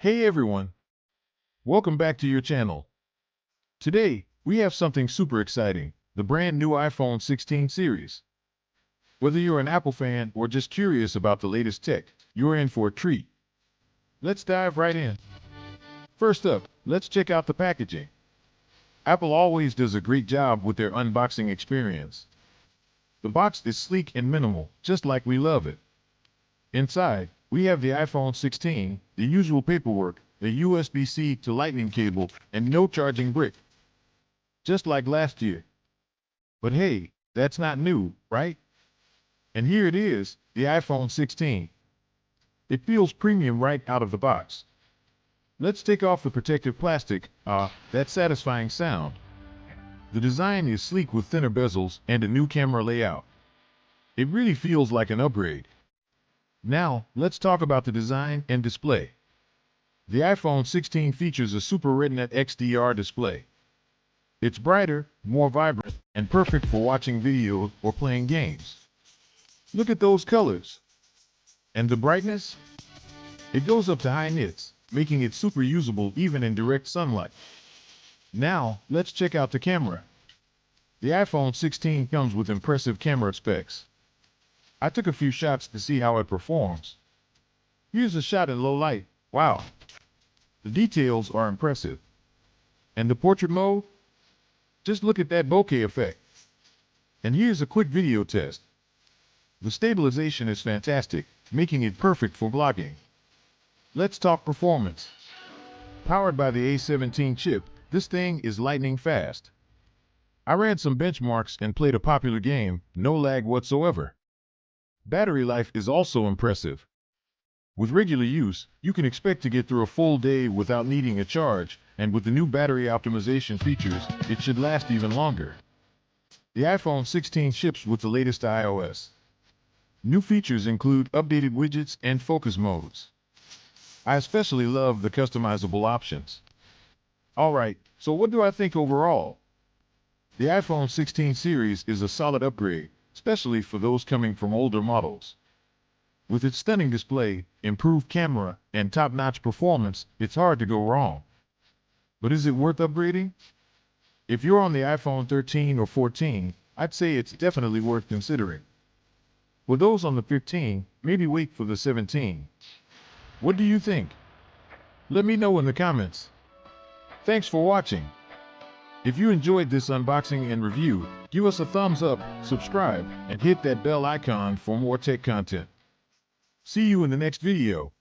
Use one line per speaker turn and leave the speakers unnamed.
Hey everyone, welcome back to your channel. Today, we have something super exciting, the brand new iPhone 16 series. Whether you're an Apple fan or just curious about the latest tech, you're in for a treat. Let's dive right in. First up, let's check out the packaging. Apple always does a great job with their unboxing experience. The box is sleek and minimal, just like we love it. Inside, we have the iPhone 16, the usual paperwork, a USB-C to Lightning cable, and no charging brick. Just like last year. But hey, that's not new, right? And here it is, the iPhone 16. It feels premium right out of the box. Let's take off the protective plastic, that satisfying sound. The design is sleek with thinner bezels and a new camera layout. It really feels like an upgrade. Now, let's talk about the design and display. The iPhone 16 features a Super Retina XDR display. It's brighter, more vibrant, and perfect for watching video or playing games. Look at those colors. And the brightness? It goes up to high nits, making it super usable even in direct sunlight. Now, let's check out the camera. The iPhone 16 comes with impressive camera specs. I took a few shots to see how it performs. Here's a shot in low light. Wow. The details are impressive. And the portrait mode? Just look at that bokeh effect. And here's a quick video test. The stabilization is fantastic, making it perfect for vlogging. Let's talk performance. Powered by the A17 chip, this thing is lightning fast. I ran some benchmarks and played a popular game, no lag whatsoever. Battery life is also impressive. With regular use, you can expect to get through a full day without needing a charge, and with the new battery optimization features, it should last even longer. The iPhone 16 ships with the latest iOS. New features include updated widgets and focus modes. I especially love the customizable options. Alright, so what do I think overall? The iPhone 16 series is a solid upgrade, especially for those coming from older models. With its stunning display, improved camera, and top-notch performance, it's hard to go wrong. But is it worth upgrading? If you're on the iPhone 13 or 14, I'd say it's definitely worth considering. For those on the 15, maybe wait for the 17. What do you think? Let me know in the comments. Thanks for watching. If you enjoyed this unboxing and review, give us a thumbs up, subscribe, and hit that bell icon for more tech content. See you in the next video.